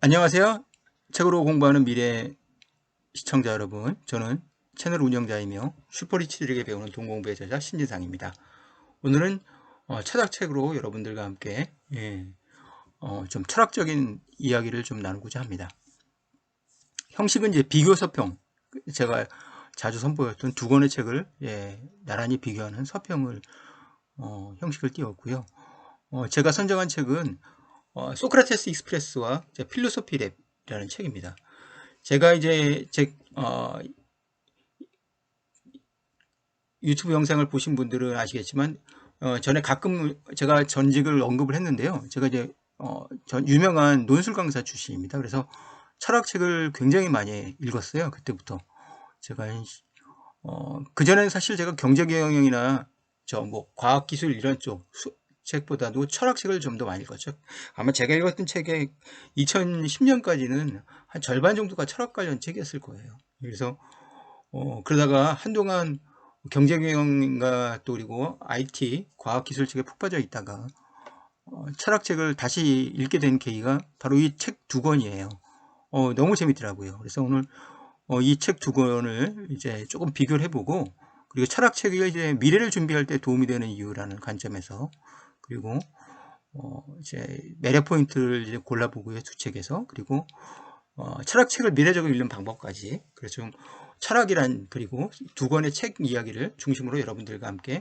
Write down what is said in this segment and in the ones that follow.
안녕하세요. 책으로 공부하는 미래 시청자 여러분. 저는 채널 운영자이며 슈퍼리치들에게 배우는 동공부의 저자 신진상입니다. 오늘은 철학책으로 여러분들과 함께 좀 철학적인 이야기를 좀 나누고자 합니다. 형식은 이제 비교 서평, 제가 자주 선보였던 두 권의 책을 나란히 비교하는 서평을 형식을 띄웠고요. 제가 선정한 책은 소크라테스 익스프레스와 필로소피 랩이라는 책입니다. 제가 이제 제 유튜브 영상을 보신 분들은 아시겠지만 전에 가끔 제가 전직을 언급을 했는데요. 제가 이제 유명한 논술 강사 출신입니다. 그래서 철학책을 굉장히 많이 읽었어요. 그때부터 제가 그전에는 사실 제가 경제경영이나 뭐 과학기술 이런 쪽 책보다도 철학책을 좀 더 많이 읽었죠. 아마 제가 읽었던 책의 2010년까지는 한 절반 정도가 철학 관련 책이었을 거예요. 그래서 그러다가 한동안 경제경영인가 또 그리고 IT 과학기술 책에 푹 빠져 있다가 철학책을 다시 읽게 된 계기가 바로 이 책 두 권이에요. 너무 재밌더라고요. 그래서 오늘 이 책 두 권을 이제 조금 비교를 해보고, 그리고 철학책이 이제 미래를 준비할 때 도움이 되는 이유라는 관점에서, 그리고 이제 매력 포인트를 이제 골라보고요, 두 책에서. 그리고 철학책을 미래적으로 읽는 방법까지. 그래서 좀 철학이란, 그리고 두 권의 책 이야기를 중심으로 여러분들과 함께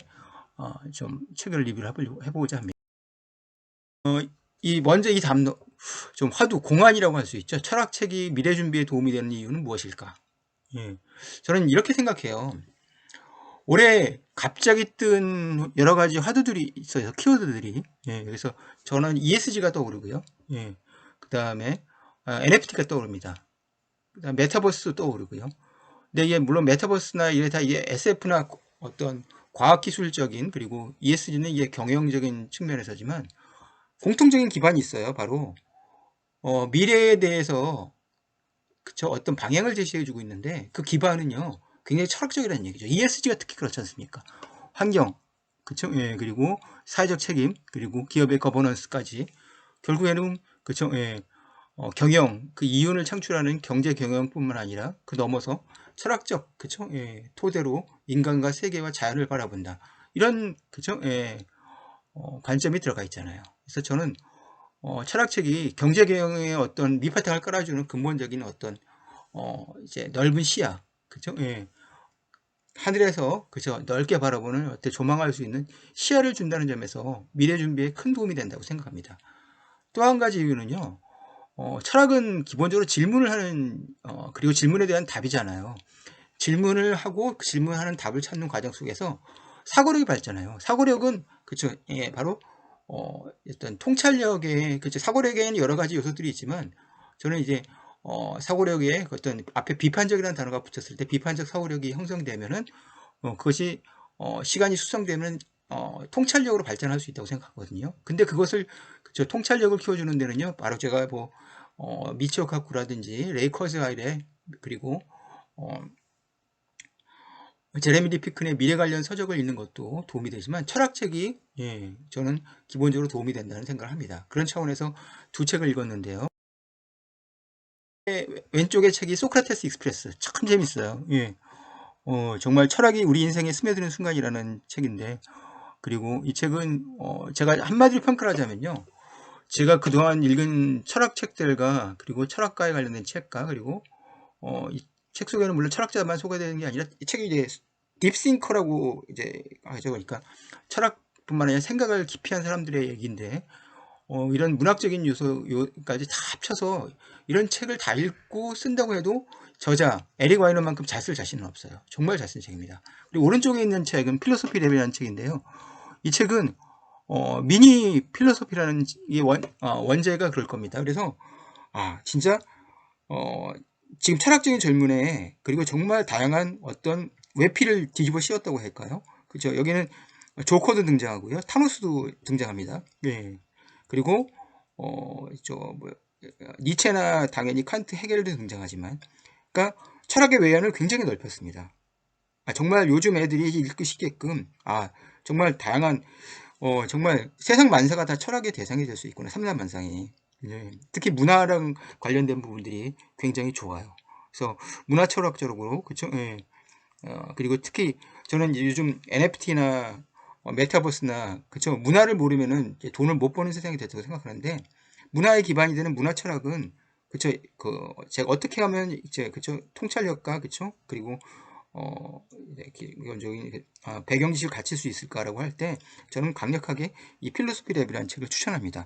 좀 책을 리뷰를 해보고자 합니다. 먼저 이 담론, 좀 화두 공안이라고 할 수 있죠. 철학책이 미래 준비에 도움이 되는 이유는 무엇일까? 저는 이렇게 생각해요. 올해 갑자기 뜬 여러 가지 화두들이 있어요. 키워드들이. 그래서 저는 ESG가 떠오르고요. 그 다음에 NFT가 떠오릅니다. 그 다음 메타버스 떠오르고요. 근데 이게 물론 메타버스나 이게 다 이게 SF나 어떤 과학기술적인, 그리고 ESG는 이게 경영적인 측면에서지만 공통적인 기반이 있어요. 바로 미래에 대해서 그쵸, 어떤 방향을 제시해주고 있는데 그 기반은요 굉장히 철학적이라는 얘기죠. ESG가 특히 그렇지 않습니까? 환경, 그쵸? 예, 그리고 사회적 책임, 그리고 기업의 거버넌스까지 결국에는 그쵸? 예, 경영, 그 이윤을 창출하는 경제 경영뿐만 아니라 그 넘어서 철학적, 그쵸? 예, 토대로 인간과 세계와 자연을 바라본다. 이런 그쵸? 예, 관점이 들어가 있잖아요. 그래서 저는 철학책이 경제 경영의 어떤 밑바탕을 깔아주는 근본적인 어떤 이제 넓은 시야, 그죠? 예. 하늘에서 그죠? 넓게 바라보는 어때 조망할 수 있는 시야를 준다는 점에서 미래 준비에 큰 도움이 된다고 생각합니다. 또 한 가지 이유는요. 철학은 기본적으로 질문을 하는 그리고 질문에 대한 답이잖아요. 질문을 하고 그 질문하는 답을 찾는 과정 속에서 사고력이 발전해요. 사고력은 그쵸? 예, 바로 어떤 통찰력의 그쵸? 사고력에는 여러 가지 요소들이 있지만 저는 이제 사고력에 어떤 앞에 비판적이라는 단어가 붙었을 때 비판적 사고력이 형성되면은 그것이 시간이 수성되면 통찰력으로 발전할 수 있다고 생각하거든요. 근데 그것을 그쵸? 통찰력을 키워주는 데는요, 바로 제가 뭐 미치오 카쿠라든지 레이 커즈하일의 그리고 어, 제레미 디피큰의 미래 관련 서적을 읽는 것도 도움이 되지만 철학책이 저는 기본적으로 도움이 된다는 생각을 합니다. 그런 차원에서 두 책을 읽었는데요. 왼쪽의 책이 소크라테스 익스프레스, 참 재밌어요. 정말 철학이 우리 인생에 스며드는 순간이라는 책인데, 그리고 이 책은 제가 한마디로 평가를 하자면요, 제가 그동안 읽은 철학책들과 그리고 철학과에 관련된 책과 그리고 이 책 속에는 물론 철학자만 소개되는 게 아니라 이 책이 이제 딥싱커라고 이제 하죠. 그러니까 철학뿐만 아니라 생각을 깊이 한 사람들의 얘기인데 이런 문학적인 요소까지 다 합쳐서 이런 책을 다 읽고 쓴다고 해도 저자 에릭 와이너만큼 잘 쓸 자신은 없어요. 정말 잘 쓴 책입니다. 그리고 오른쪽에 있는 책은 필로소피 랩이라는 책인데요. 이 책은 미니 필로소피라는 원제가 그럴 겁니다. 그래서 진짜 지금 철학적인 질문에 그리고 정말 다양한 어떤 외피를 뒤집어 씌웠다고 할까요? 그렇죠. 여기는 조커도 등장하고요, 타노스도 등장합니다. 네. 그리고 뭐 니체나 당연히 칸트, 헤겔도 등장하지만, 그러니까 철학의 외연을 굉장히 넓혔습니다. 정말 요즘 애들이 읽기 쉽게끔 정말 다양한 정말 세상 만사가 다 철학의 대상이 될 수 있구나. 삼란 만상이. 예, 특히 문화랑 관련된 부분들이 굉장히 좋아요. 그래서 문화 철학적으로 그쵸? 예. 그리고 특히 저는 이제 요즘 NFT나 메타버스나 그쵸? 문화를 모르면은 이제 돈을 못 버는 세상이 됐다고 생각하는데 문화에 기반이 되는 문화 철학은 그쵸? 그 제가 어떻게 하면 이제 그쵸? 통찰력과 그쵸? 그리고 기본적인 배경 지식을 갖출 수 있을까라고 할 때 저는 강력하게 이 필로소피 랩이라는 책을 추천합니다.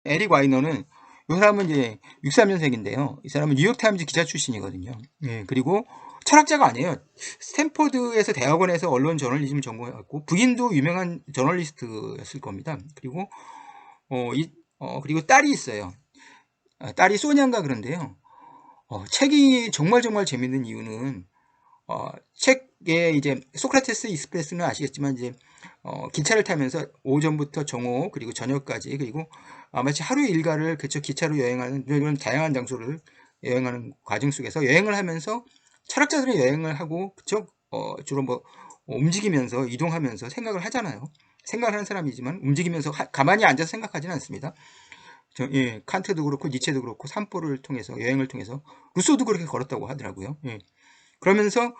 에릭 와이너는 이 사람은 이제 63년생인데요. 이 사람은 뉴욕타임즈 기자 출신이거든요. 예, 그리고 철학자가 아니에요. 스탠퍼드에서 대학원에서 언론 저널리즘 전공했고 부인도 유명한 저널리스트였을 겁니다. 그리고 그리고 딸이 있어요. 딸이 소니아인가 그런데요. 책이 정말 정말 재밌는 이유는 책에 이제 소크라테스 익스프레스는 아시겠지만 이제 기차를 타면서 오전부터 정오 그리고 저녁까지 그리고 마치 하루 일과를 그쵸 기차로 여행하는 이런 다양한 장소를 여행하는 과정 속에서 여행을 하면서 철학자들은 여행을 하고 그쵸 주로 뭐 움직이면서 이동하면서 생각을 하잖아요. 생각을 하는 사람이지만 움직이면서 가만히 앉아서 생각하지는 않습니다. 예, 칸트도 그렇고 니체도 그렇고 산보를 통해서 여행을 통해서 루소도 그렇게 걸었다고 하더라고요. 예. 그러면서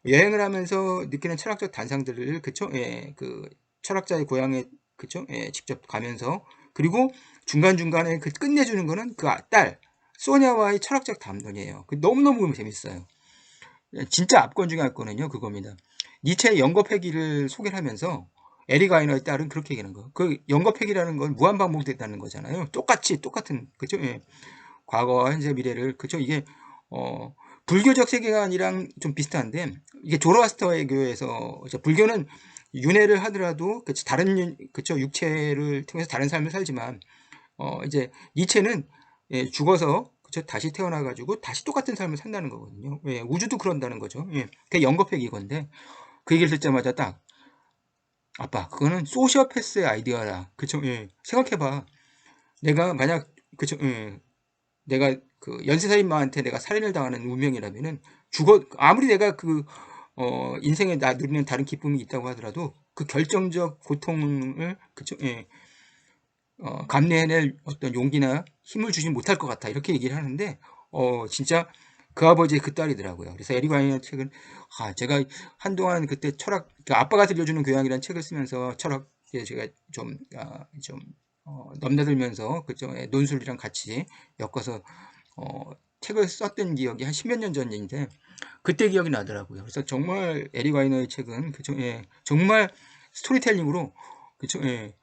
여행을 하면서 느끼는 철학적 단상들을 그쵸? 예, 그 철학자의 고향에 그쵸? 예, 직접 가면서 그리고 중간중간에 그 끝내주는 거는 그 딸 소냐와의 철학적 담론이에요. 그 너무너무 재밌어요. 예, 진짜 압권 중에 압권은요 그겁니다. 니체의 영겁회기를 소개를 하면서 에릭 아이너의 딸은 그렇게 얘기하는 거예요. 그 영겁회기라는 건 무한반복됐다는 거잖아요. 똑같은 그죠? 예. 과거와 현재 미래를 그죠? 이게 어, 불교적 세계관이랑 좀 비슷한데 이게 조로아스터의 교회에서 불교는 윤회를 하더라도 다른 그쵸 육체를 통해서 다른 삶을 살지만 이제 니체는 예, 죽어서 그쵸 다시 태어나 가지고 다시 똑같은 삶을 산다는 거거든요. 예, 우주도 그런다는 거죠. 예, 그게 영겁회기 건데 그 얘기를 듣자마자 딱 아빠 그거는 소시오패스의 아이디어라. 그쵸? 예, 생각해봐. 내가 만약 그쵸? 예, 내가 그 연쇄살인마한테 내가 살인을 당하는 운명이라면은 아무리 내가 인생에 나 누리는 다른 기쁨이 있다고 하더라도 그 결정적 고통을 그쵸 예, 감내해낼 어떤 용기나 힘을 주지 못할 것 같아 이렇게 얘기를 하는데 진짜 그 아버지의 그 딸이더라고요. 그래서 에릭 와이너 책은 제가 한동안 그때 철학 그 아빠가 들려주는 교양이라는 책을 쓰면서 철학에 제가 좀 넘나들면서 그죠 논술이랑 같이 엮어서 어, 책을 썼던 기억이 한 십몇 년 전인데 그때 기억이 나더라고요. 그래서 정말 에릭 와이너의 책은 그쵸, 예, 정말 스토리텔링으로 그쵸, 예,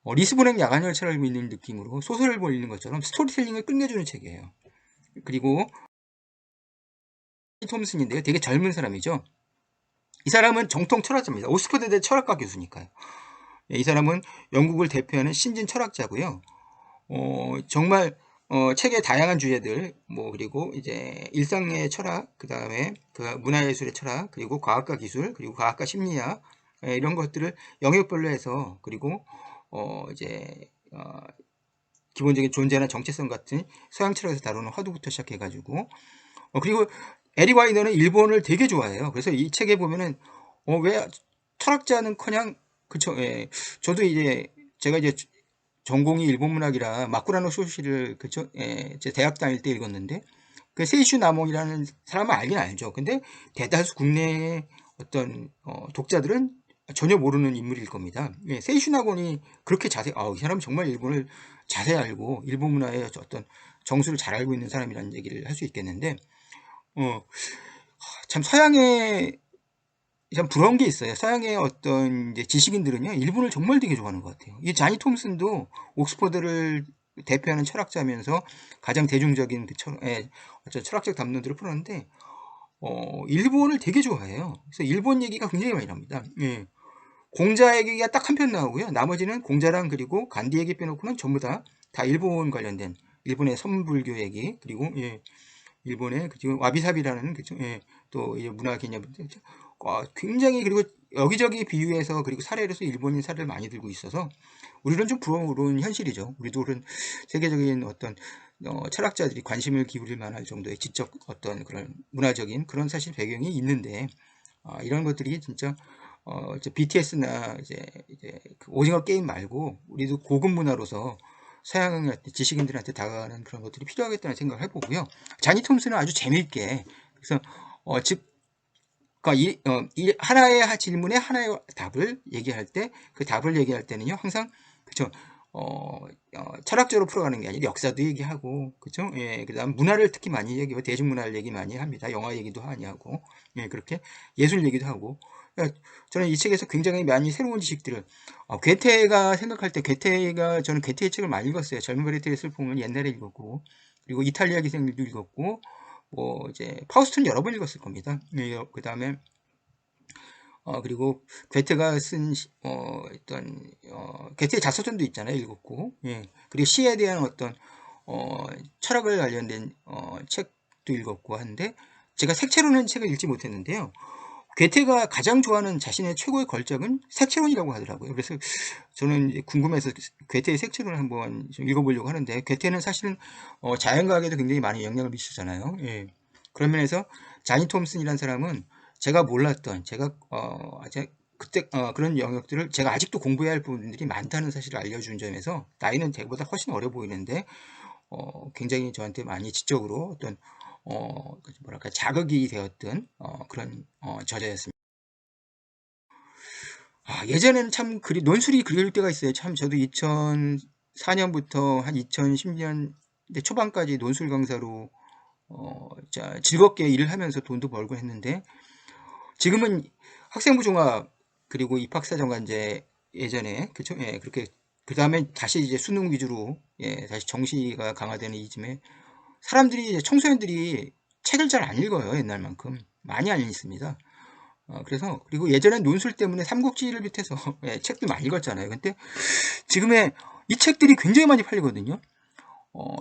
리스본행 야간 열차를 읽는 느낌으로 소설을 읽는 것처럼 스토리텔링을 끝내주는 책이에요. 그리고 톰슨인데요. 되게 젊은 사람이죠. 이 사람은 정통 철학자입니다. 옥스퍼드대 철학과 교수니까요. 예, 이 사람은 영국을 대표하는 신진 철학자고요. 정말 책의 다양한 주제들 뭐 그리고 이제 일상의 철학 그다음에 그 문화예술의 철학 그리고 과학과 기술 그리고 과학과 심리학 이런 것들을 영역별로 해서 그리고 이제 기본적인 존재나 정체성 같은 서양 철학에서 다루는 화두부터 시작해 가지고 그리고 에리 와이너는 일본을 되게 좋아해요. 그래서 이 책에 보면은 왜 철학자는커녕 그쵸 예. 저도 이제 제가 이제 전공이 일본 문학이라 마쿠라노 쇼시를 그쵸 예, 제 대학 다닐 때 읽었는데 그 세이슈 나몽이라는 사람은 알긴 알죠. 근데 대다수 국내의 어떤 독자들은 전혀 모르는 인물일 겁니다. 예, 세이슈 나곤이 그렇게 이 사람 정말 일본을 자세히 알고 일본 문화의 어떤 정수를 잘 알고 있는 사람이라는 얘기를 할 수 있겠는데 어, 참 서양의 참 부러운 게 있어요. 서양의 어떤 이제 지식인들은요, 일본을 정말 되게 좋아하는 것 같아요. 이 자니 톰슨도 옥스퍼드를 대표하는 철학자면서 가장 대중적인 어떤 철학적 담론들을 풀었는데, 일본을 되게 좋아해요. 그래서 일본 얘기가 굉장히 많이 납니다. 예. 공자 얘기가 딱 한 편 나오고요. 나머지는 공자랑 그리고 간디 얘기 빼놓고는 전부 다 일본 관련된 일본의 선불교 얘기 그리고 예, 일본의 지금 와비사비라는 그죠? 예, 또 문화 개념 굉장히 그리고 여기저기 비유해서 그리고 사례로서 일본인 사례를 많이 들고 있어서 우리는 좀 부러운 현실이죠. 우리도 그런 세계적인 어떤 철학자들이 관심을 기울일 만할 정도의 지적 어떤 그런 문화적인 그런 사실 배경이 있는데 이런 것들이 진짜 BTS나 이제 그 오징어 게임 말고 우리도 고급 문화로서 서양 지식인들한테 다가가는 그런 것들이 필요하겠다는 생각을 해보고요. 자니 톰슨은 아주 재미있게, 그래서 즉 그러니까 이 하나의 질문에 하나의 답을 얘기할 때, 그 답을 얘기할 때는요, 항상, 그쵸, 철학적으로 풀어가는 게 아니라 역사도 얘기하고, 그쵸, 예, 그 다음 문화를 특히 많이 얘기하고, 대중문화를 얘기 많이 합니다. 영화 얘기도 많이 하고, 예, 그렇게 예술 얘기도 하고. 그러니까 저는 이 책에서 굉장히 많이 새로운 지식들을, 괴테가 생각할 때, 저는 괴테의 책을 많이 읽었어요. 젊은 괴테의 슬픔은 옛날에 읽었고, 그리고 이탈리아 기생들도 읽었고, 뭐 이제 파우스트는 여러 번 읽었을 겁니다. 예, 그 다음에 그리고 괴테가 쓴 괴테의 자서전도 있잖아요. 읽었고, 예, 그리고 시에 대한 어떤 철학을 관련된 책도 읽었고 한데, 제가 색채론은 책을 읽지 못했는데요. 괴테가 가장 좋아하는 자신의 최고의 걸작은 색채론이라고 하더라고요. 그래서 저는 이제 궁금해서 괴테의 색채론을 한번 좀 읽어보려고 하는데, 괴테는 사실은 자연과학에도 굉장히 많이 영향을 미치잖아요. 예. 그런 면에서 자니 톰슨이라는 사람은 제가 몰랐던, 제가 그때 그런 영역들을 제가 아직도 공부해야 할 부분들이 많다는 사실을 알려준 점에서, 나이는 제보다 훨씬 어려 보이는데 굉장히 저한테 많이 지적으로 어떤 뭐랄까 자극이 되었던 그런 저자였습니다. 예전에는 참 논술이 그릴 때가 있어요. 참 저도 2004년부터 한 2010년 초반까지 논술 강사로 즐겁게 일을 하면서 돈도 벌고 했는데, 지금은 학생부 종합 그리고 입학사 정관제 예전에 그쵸? 예, 그렇게 그 다음에 다시 이제 수능 위주로, 예, 다시 정시가 강화되는 이즘에 사람들이 이제 청소년들이 책을 잘 안 읽어요. 옛날만큼 많이 안 읽습니다. 그래서 그리고 예전엔 논술 때문에 삼국지를 비롯해서 예, 책도 많이 읽었잖아요. 근데 지금의 이 책들이 굉장히 많이 팔리거든요.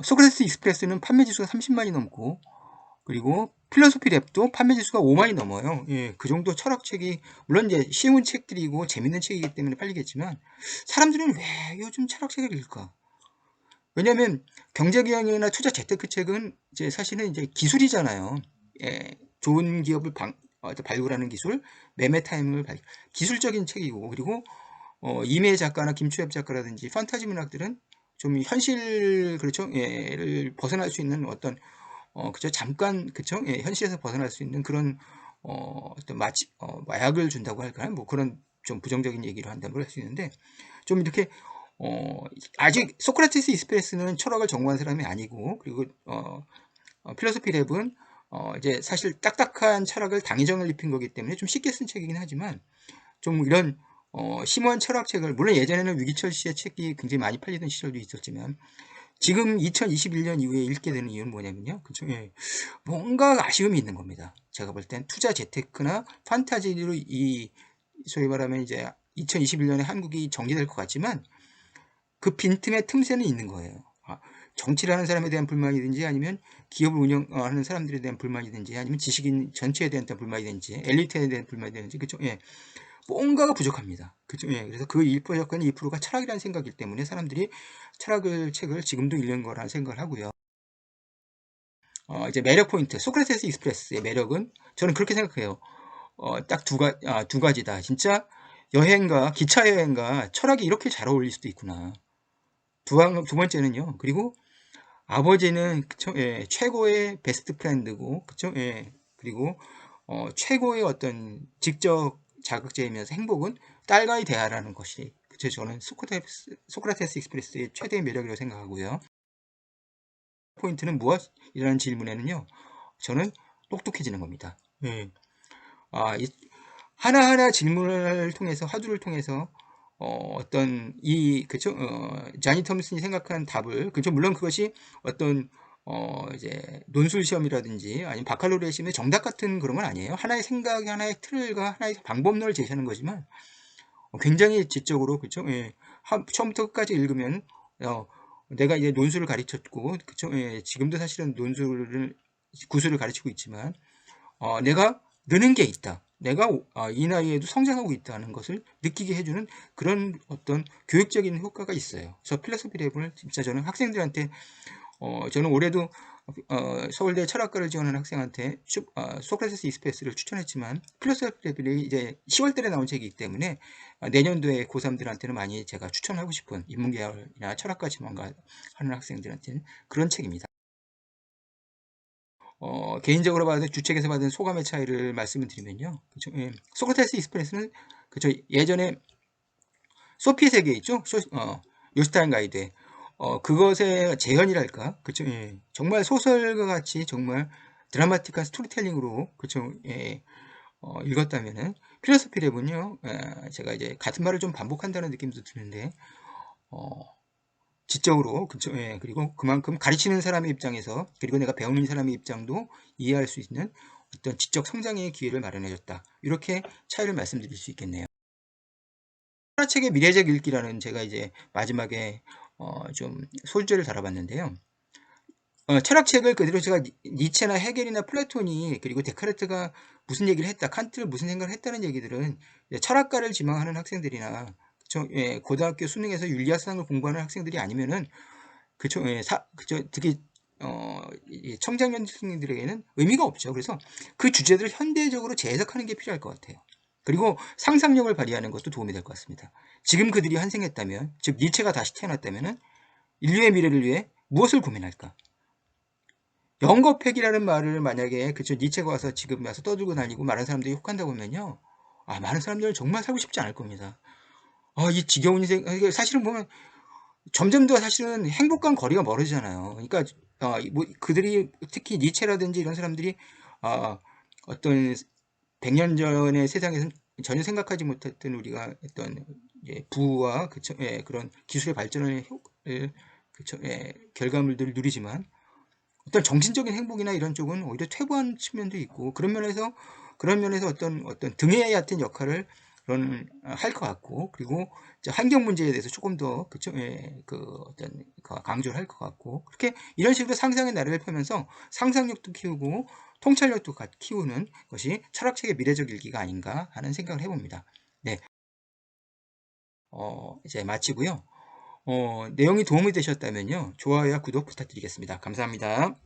소크라테스 익스프레스는 판매 지수가 30만이 넘고, 그리고 필로소피 랩도 판매 지수가 5만이 넘어요. 예, 그 정도 철학책이, 물론 이제 쉬운 책들이고 재밌는 책이기 때문에 팔리겠지만, 사람들은 왜 요즘 철학책을 읽을까? 왜냐하면 경제경영이나 투자 재테크 책은 이제 사실은 이제 기술이잖아요. 예, 좋은 기업을 발굴하는 기술, 매매 타임을 기술적인 책이고, 그리고 이매 작가나 김추엽 작가라든지 판타지 문학들은 좀 현실, 그렇죠? 예,를 벗어날 수 있는 어떤 그죠? 잠깐, 그쵸? 예, 현실에서 벗어날 수 있는 그런 어떤 마약을 준다고 할까요? 뭐 그런 좀 부정적인 얘기를 한다고 할 수 있는데, 좀 이렇게 아직 소크라테스 익스프레스는 철학을 전공한 사람이 아니고, 그리고 필로소피 랩은 이제 사실 딱딱한 철학을 당위정을 입힌 거기 때문에 좀 쉽게 쓴 책이긴 하지만, 좀 이런 심오한 철학책을, 물론 예전에는 위기철 씨의 책이 굉장히 많이 팔리던 시절도 있었지만, 지금 2021년 이후에 읽게 되는 이유는 뭐냐면요, 그쵸? 예, 뭔가 아쉬움이 있는 겁니다. 제가 볼 땐 투자 재테크나 판타지로 소위 말하면 이제 2021년에 한국이 정리될 것 같지만, 그 빈틈의 틈새는 있는 거예요. 정치를 하는 사람에 대한 불만이든지, 아니면 기업을 운영하는 사람들에 대한 불만이든지, 아니면 지식인 전체에 대한 불만이든지, 엘리트에 대한 불만이든지, 그죠? 예, 뭔가가 부족합니다. 그죠? 예, 그래서 그 1%가 2%가 철학이라는 생각이기 때문에 사람들이 책을 지금도 읽는 거라는 생각을 하고요. 이제 매력 포인트, 소크라테스 익스프레스의 매력은 저는 그렇게 생각해요. 딱 두 가지다. 진짜 기차 여행과 철학이 이렇게 잘 어울릴 수도 있구나. 두 번째는요. 그리고 아버지는 그쵸? 예, 최고의 베스트 프렌드고, 그쵸? 예, 그리고 최고의 어떤 직접 자극제이면서 행복은 딸과의 대화라는 것이, 그쵸? 저는 소크라테스 익스프레스의 최대의 매력이라고 생각하고요. 포인트는 무엇이라는 질문에는요, 저는 똑똑해지는 겁니다. 예. 하나하나 질문을 통해서, 화두를 통해서 어떤 그쵸? 자니 톰슨이 생각한 답을, 그쵸? 물론 그것이 어떤 이제 논술 시험이라든지 아니면 바칼로레 시험의 정답 같은 그런 건 아니에요. 하나의 생각, 하나의 틀과 하나의 방법론을 제시하는 거지만, 굉장히 지적으로, 그쵸? 예. 처음부터 끝까지 읽으면 내가 이제 논술을 가르쳤고, 그쵸? 예. 지금도 사실은 구술을 가르치고 있지만, 내가 느는 게 있다. 내가 이 나이에도 성장하고 있다는 것을 느끼게 해주는 그런 어떤 교육적인 효과가 있어요. 그래서 필로소피 랩을 진짜 저는 학생들한테 저는 올해도 서울대 철학과를 지원하는 학생한테 소크라테스 이스페스를 추천했지만 필로소피들이 이제 10월달에 나온 책이기 때문에 내년도에 고3들한테는 많이 제가 추천하고 싶은 인문계열이나 철학과 지원과 하는 학생들한테는 그런 책입니다. 개인적으로 받은 주책에서 받은 소감의 차이를 말씀을 드리면요. 그쵸? 예. 소크라테스 이스페스는 그쵸? 예전에 소피의 세계 있죠? 요스타인 가이드. 그것의 재현이랄까? 그쵸? 예. 정말 소설과 같이 정말 드라마틱한 스토리텔링으로, 그쵸? 예. 읽었다면은, 필로소피 랩은요, 제가 이제 같은 말을 좀 반복한다는 느낌도 드는데, 어, 지적으로, 그쵸? 예. 그리고 그만큼 가르치는 사람의 입장에서, 그리고 내가 배우는 사람의 입장도 이해할 수 있는 어떤 지적 성장의 기회를 마련해줬다. 이렇게 차이를 말씀드릴 수 있겠네요. 책의 미래적 읽기라는 제가 이제 마지막에 좀 소주제를 다뤄봤는데요. 철학책을 그대로 제가 니체나 헤겔이나 플라톤이 그리고 데카르트가 무슨 얘기를 했다, 칸트를 무슨 생각을 했다는 얘기들은 철학가를 지망하는 학생들이나 그쵸, 예, 고등학교 수능에서 윤리학상을 공부하는 학생들이 아니면은 그쵸, 예, 그쵸, 특히 청장년생들에게는 의미가 없죠. 그래서 그 주제들을 현대적으로 재해석하는 게 필요할 것 같아요. 그리고 상상력을 발휘하는 것도 도움이 될 것 같습니다. 지금 그들이 환생했다면, 즉 니체가 다시 태어났다면 인류의 미래를 위해 무엇을 고민할까? 영겁획이라는 말을 만약에 그쵸 니체가 와서 지금 와서 떠들고 다니고 많은 사람들이 혹한다고 하면요, 많은 사람들은 정말 살고 싶지 않을 겁니다. 이 지겨운 인생, 사실은 보면 점점 더 사실은 행복과 거리가 멀어지잖아요. 그러니까 뭐 그들이 특히 니체라든지 이런 사람들이 어떤 100년 전의 세상에서는 전혀 생각하지 못했던 우리가 어떤 부와 그쵸, 예, 그런 기술의 발전을 그쵸, 예, 결과물들을 누리지만 어떤 정신적인 행복이나 이런 쪽은 오히려 퇴보한 측면도 있고 그런 면에서 어떤 등에 얕은 역할을 그런 할 것 같고 그리고 환경 문제에 대해서 조금 더 그쵸 예, 그 어떤 강조를 할 것 같고 그렇게 이런 식으로 상상의 나래를 펴면서 상상력도 키우고 통찰력도 키우는 것이 철학책의 미래적 일기가 아닌가 하는 생각을 해봅니다. 네, 이제 마치고요. 내용이 도움이 되셨다면요, 좋아요와 구독 부탁드리겠습니다. 감사합니다.